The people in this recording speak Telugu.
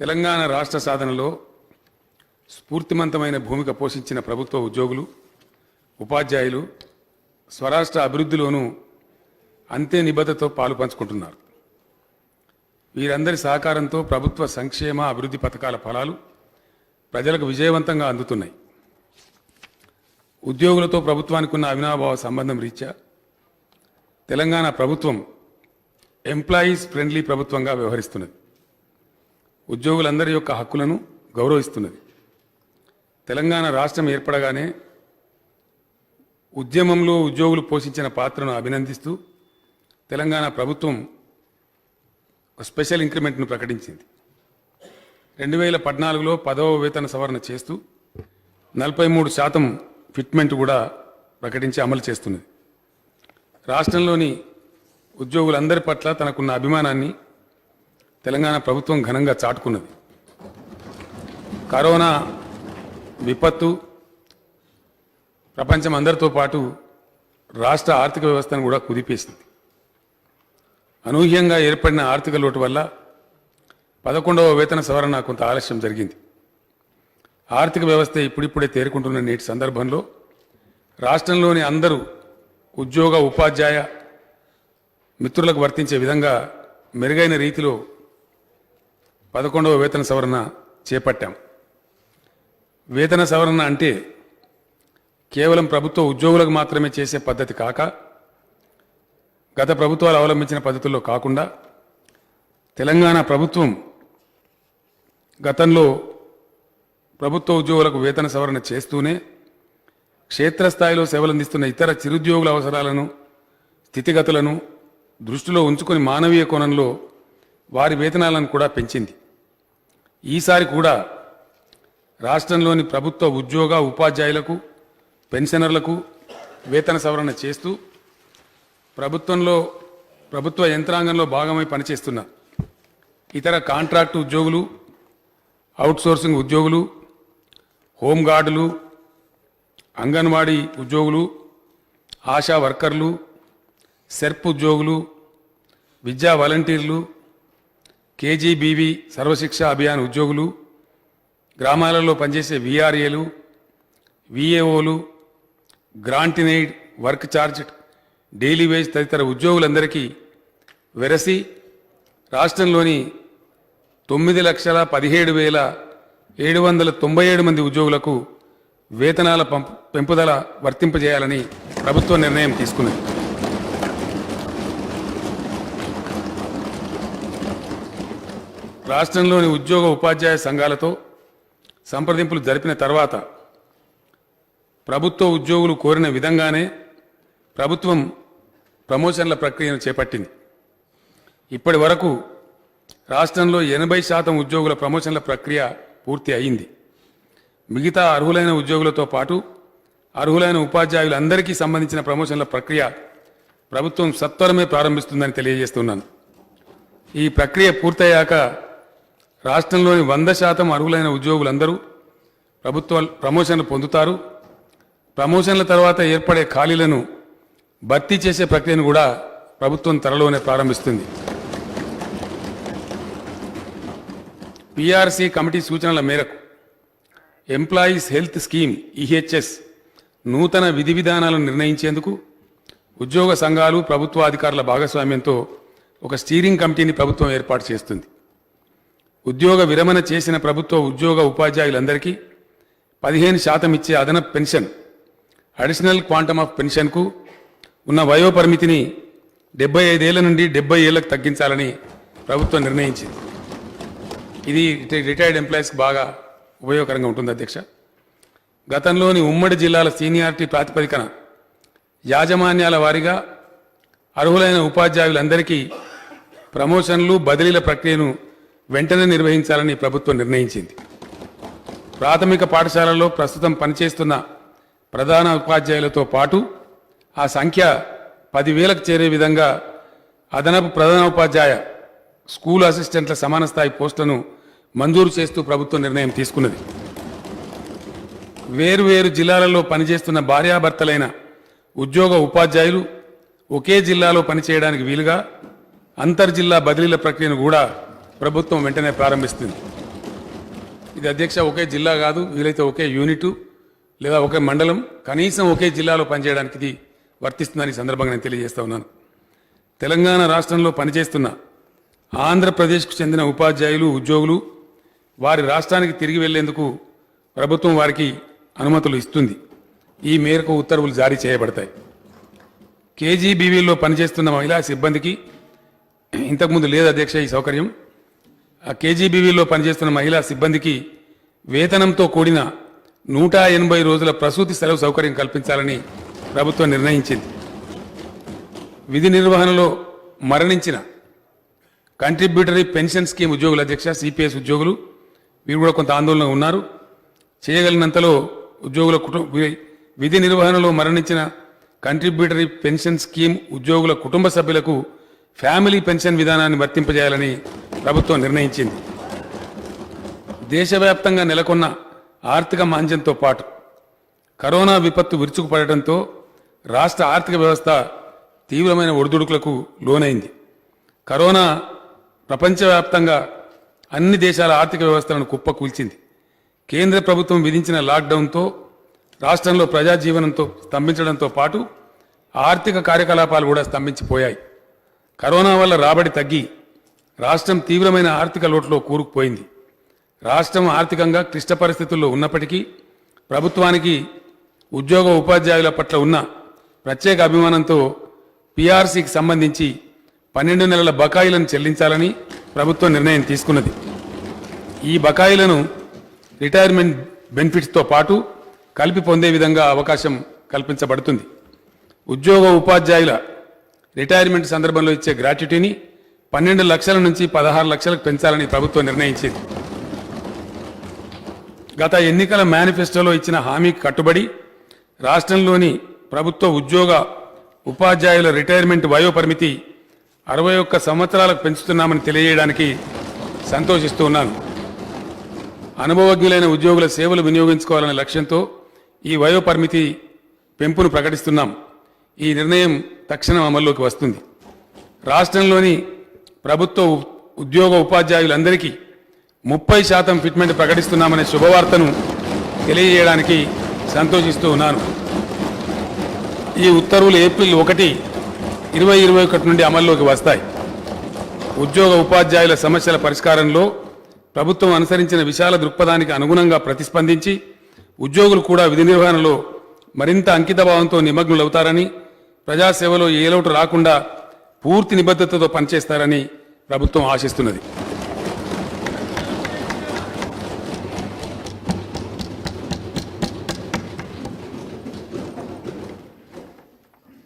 తెలంగాణ రాష్ట్ర సాధనలో స్ఫూర్తిమంతమైన భూమిక పోషించిన ప్రభుత్వ ఉద్యోగులు, ఉపాధ్యాయులు స్వరాష్ట్ర అభివృద్ధిలోనూ అంతే నిబద్ధతతో పాలు పంచుకుంటున్నారు. వీరందరి సహకారంతో ప్రభుత్వ సంక్షేమ అభివృద్ధి పథకాల ఫలాలు ప్రజలకు విజయవంతంగా అందుతున్నాయి. ఉద్యోగులతో ప్రభుత్వానికి ఉన్న అవినాభావ సంబంధం రీత్యా తెలంగాణ ప్రభుత్వం ఎంప్లాయీస్ ఫ్రెండ్లీ ప్రభుత్వంగా వ్యవహరిస్తున్నది. ఉద్యోగులందరి యొక్క హక్కులను గౌరవిస్తున్నది. తెలంగాణ రాష్ట్రం ఏర్పడగానే ఉద్యమంలో ఉద్యోగులు పోషించిన పాత్రను అభినందిస్తూ తెలంగాణ ప్రభుత్వం ఒక స్పెషల్ ఇంక్రిమెంట్ను ప్రకటించింది. 2014లో 10వ వేతన సవరణ చేస్తూ 43% ఫిట్మెంట్ కూడా ప్రకటించి అమలు చేస్తున్నది. రాష్ట్రంలోని ఉద్యోగులందరి పట్ల తనకున్న అభిమానాన్ని తెలంగాణ ప్రభుత్వం ఘనంగా చాటుకున్నది. కరోనా విపత్తు ప్రపంచం అందరితో పాటు రాష్ట్ర ఆర్థిక వ్యవస్థను కూడా కుదిపేసింది. అనూహ్యంగా ఏర్పడిన ఆర్థిక లోటు వల్ల 11వ వేతన సవరణ కొంత ఆలస్యం జరిగింది. ఆర్థిక వ్యవస్థ ఇప్పుడిప్పుడే తేరుకుంటున్న నేటి సందర్భంలో రాష్ట్రంలోని అందరూ ఉద్యోగ ఉపాధ్యాయ మిత్రులకు వర్తించే విధంగా మెరుగైన రీతిలో 11వ వేతన సవరణ చేపట్టాం. వేతన సవరణ అంటే కేవలం ప్రభుత్వ ఉద్యోగులకు మాత్రమే చేసే పద్ధతి కాక, గత ప్రభుత్వాలు అవలంబించిన పద్ధతుల్లో కాకుండా తెలంగాణ ప్రభుత్వం గతంలో ప్రభుత్వ ఉద్యోగులకు వేతన సవరణ చేస్తూనే క్షేత్రస్థాయిలో సేవలందిస్తున్న ఇతర చిరుద్యోగుల అవసరాలను, స్థితిగతులను దృష్టిలో ఉంచుకొని మానవీయ కోణంలో వారి వేతనాలను కూడా పెంచింది. ఈసారి కూడా రాష్ట్రంలోని ప్రభుత్వ ఉద్యోగ ఉపాధ్యాయులకు, పెన్షనర్లకు వేతన సవరణ చేస్తూ ప్రభుత్వ యంత్రాంగంలో భాగమై పనిచేస్తున్న ఇతర కాంట్రాక్టు ఉద్యోగులు, అవుట్సోర్సింగ్ ఉద్యోగులు, హోంగార్డులు, అంగన్వాడీ ఉద్యోగులు, ఆశా వర్కర్లు, సెర్ప్ ఉద్యోగులు, విద్యా వాలంటీర్లు, కేజీబీవీ సర్వశిక్ష అభియాన్ ఉద్యోగులు, గ్రామాలలో పనిచేసే వీఆర్ఏలు, వీఏఓలు, grant in aid, work charge, daily wage తదితర ఉద్యోగులందరికీ వెరసి రాష్ట్రంలోని 9,17,797 మంది ఉద్యోగులకు వేతనాల పెంపుదల వర్తింపజేయాలని ప్రభుత్వం నిర్ణయం తీసుకున్నది. రాష్ట్రంలోని ఉద్యోగ ఉపాధ్యాయ సంఘాలతో సంప్రదింపులు జరిపిన తర్వాత ప్రభుత్వ ఉద్యోగులు కోరిన విధంగానే ప్రభుత్వం ప్రమోషన్ల ప్రక్రియను చేపట్టింది. ఇప్పటి వరకు రాష్ట్రంలో 80% ఉద్యోగుల ప్రమోషన్ల ప్రక్రియ పూర్తి అయింది. మిగతా అర్హులైన ఉద్యోగులతో పాటు అర్హులైన ఉపాధ్యాయులందరికీ సంబంధించిన ప్రమోషన్ల ప్రక్రియ ప్రభుత్వం సత్వరమే ప్రారంభిస్తుందని తెలియజేస్తున్నాను. ఈ ప్రక్రియ పూర్తయ్యాక రాష్ట్రంలోని 100% అర్హులైన ఉద్యోగులందరూ ప్రభుత్వ ప్రమోషన్లు పొందుతారు. ప్రమోషన్ల తర్వాత ఏర్పడే ఖాళీలను భర్తీ చేసే ప్రక్రియను కూడా ప్రభుత్వం త్వరలోనే ప్రారంభిస్తుంది. పీఆర్సీ కమిటీ సూచనల మేరకు ఎంప్లాయీస్ హెల్త్ స్కీమ్ ఈహెచ్ఎస్ నూతన విధి విధానాలను నిర్ణయించేందుకు ఉద్యోగ సంఘాలు, ప్రభుత్వాధికారుల భాగస్వామ్యంతో ఒక స్టీరింగ్ కమిటీని ప్రభుత్వం ఏర్పాటు చేస్తుంది. ఉద్యోగ విరమణ చేసిన ప్రభుత్వ ఉద్యోగ ఉపాధ్యాయులందరికీ 15% ఇచ్చే అదనపు పెన్షన్, అడిషనల్ క్వాంటమ్ ఆఫ్ పెన్షన్కు ఉన్న వయోపరిమితిని 75 ఏళ్ల నుండి 70 ఏళ్లకు తగ్గించాలని ప్రభుత్వం నిర్ణయించింది. ఇది రిటైర్డ్ ఎంప్లాయీస్కి బాగా ఉపయోగకరంగా ఉంటుంది అధ్యక్ష. గతంలోని ఉమ్మడి జిల్లాల సీనియారిటీ ప్రాతిపదికన యాజమాన్యాల వారీగా అర్హులైన ఉపాధ్యాయులందరికీ ప్రమోషన్లు, బదిలీల ప్రక్రియను వెంటనే నిర్వహించాలని ప్రభుత్వం నిర్ణయించింది. ప్రాథమిక పాఠశాలల్లో ప్రస్తుతం పనిచేస్తున్న ప్రధాన ఉపాధ్యాయులతో పాటు ఆ సంఖ్య 10,000కు చేరే విధంగా అదనపు ప్రధాన ఉపాధ్యాయ, స్కూల్ అసిస్టెంట్ల సమాన స్థాయి పోస్టులను మంజూరు చేస్తూ ప్రభుత్వం నిర్ణయం తీసుకున్నది. వేరువేరు జిల్లాలలో పనిచేస్తున్న భార్యాభర్తలైన ఉద్యోగ ఉపాధ్యాయులు ఒకే జిల్లాలో పనిచేయడానికి వీలుగా అంతర్జిల్లా బదిలీల ప్రక్రియను కూడా ప్రభుత్వం వెంటనే ప్రారంభిస్తుంది. ఇది అధ్యక్ష ఒకే జిల్లా కాదు, వీలైతే ఒకే యూనిట్ లేదా ఒకే మండలం, కనీసం ఒకే జిల్లాలో పనిచేయడానికి ఇది వర్తిస్తుందని ఈ సందర్భంగా నేను తెలియజేస్తా ఉన్నాను. తెలంగాణ రాష్ట్రంలో పనిచేస్తున్న ఆంధ్రప్రదేశ్కు చెందిన ఉపాధ్యాయులు, ఉద్యోగులు వారి రాష్ట్రానికి తిరిగి వెళ్లేందుకు ప్రభుత్వం వారికి అనుమతులు ఇస్తుంది. ఈ మేరకు ఉత్తర్వులు జారీ చేయబడతాయి. కేజీబీవీలో పనిచేస్తున్న మహిళా సిబ్బందికి ఇంతకుముందు లేదు అధ్యక్ష ఈ సౌకర్యం. ఆ కేజీబీవీలో పనిచేస్తున్న మహిళా సిబ్బందికి వేతనంతో కూడిన 180 రోజుల ప్రసూతి సెలవు సౌకర్యం కల్పించాలని ప్రభుత్వం నిర్ణయించింది. విధి నిర్వహణలో మరణించిన కంట్రిబ్యూటరీ పెన్షన్ స్కీమ్ ఉద్యోగుల అధ్యక్ష సిపిఎస్ ఉద్యోగులు వీరు కూడా కొంత ఆందోళన ఉన్నారు. చేయగలిగినంతలో ఉద్యోగుల విధి నిర్వహణలో మరణించిన కంట్రిబ్యూటరీ పెన్షన్ స్కీమ్ ఉద్యోగుల కుటుంబ సభ్యులకు ఫ్యామిలీ పెన్షన్ విధానాన్ని వర్తింపజేయాలని ప్రభుత్వం నిర్ణయించింది. దేశవ్యాప్తంగా నెలకొన్న ఆర్థిక మాంద్యంతో పాటు కరోనా విపత్తు విరుచుకుపడటంతో రాష్ట్ర ఆర్థిక వ్యవస్థ తీవ్రమైన ఒడిదుడుకులకు లోనైంది. కరోనా ప్రపంచవ్యాప్తంగా అన్ని దేశాల ఆర్థిక వ్యవస్థలను కుప్పకూల్చింది. కేంద్ర ప్రభుత్వం విధించిన లాక్డౌన్తో రాష్ట్రంలో ప్రజాజీవనంతో స్తంభించడంతో పాటు ఆర్థిక కార్యకలాపాలు కూడా స్తంభించిపోయాయి. కరోనా వల్ల రాబడి తగ్గి రాష్ట్రం తీవ్రమైన ఆర్థిక లోటులో కూరుకుపోయింది. రాష్ట్రం ఆర్థికంగా క్లిష్ట పరిస్థితుల్లో ఉన్నప్పటికీ ప్రభుత్వానికి ఉద్యోగ ఉపాధ్యాయుల పట్ల ఉన్న ప్రత్యేక అభిమానంతో పీఆర్సీకి సంబంధించి 12 నెలల బకాయిలను చెల్లించాలని ప్రభుత్వం నిర్ణయం తీసుకున్నది. ఈ బకాయిలను రిటైర్మెంట్ బెనిఫిట్స్తో పాటు కలిపి పొందే విధంగా అవకాశం కల్పించబడుతుంది. ఉద్యోగ ఉపాధ్యాయుల రిటైర్మెంట్ సందర్భంలో ఇచ్చే గ్రాట్యుటీని 12 లక్షల నుంచి 16 లక్షలకు పెంచాలని ప్రభుత్వం నిర్ణయించింది. గత ఎన్నికల మేనిఫెస్టోలో ఇచ్చిన హామీకి కట్టుబడి రాష్ట్రంలోని ప్రభుత్వ ఉద్యోగ ఉపాధ్యాయుల రిటైర్మెంట్ వయో పరిమితి 61 సంవత్సరాలకు పెంచుతున్నామని తెలియజేయడానికి సంతోషిస్తూ ఉన్నాను. అనుభవజ్ఞులైన ఉద్యోగుల సేవలు వినియోగించుకోవాలనే లక్ష్యంతో ఈ వయో పరిమితి పెంపును ప్రకటిస్తున్నాం. ఈ నిర్ణయం తక్షణం అమల్లోకి వస్తుంది. రాష్ట్రంలోని ప్రభుత్వ ఉద్యోగ ఉపాధ్యాయులందరికీ 30% ఫిట్మెంట్ ప్రకటిస్తున్నామనే శుభవార్తను తెలియజేయడానికి సంతోషిస్తూ ఉన్నాను. ఈ ఉత్తర్వులు ఏప్రిల్ 1, 2021 నుండి అమల్లోకి వస్తాయి. ఉద్యోగ ఉపాధ్యాయుల సమస్యల పరిష్కారంలో ప్రభుత్వం అనుసరించిన విశాల దృక్పథానికి అనుగుణంగా ప్రతిస్పందించి ఉద్యోగులు కూడా విధి నిర్వహణలో మరింత అంకితభావంతో నిమగ్నులవుతారని, ప్రజాసేవలో ఏ లోటు రాకుండా పూర్తి నిబద్ధతతో పనిచేస్తారని ప్రభుత్వం ఆశిస్తున్నది.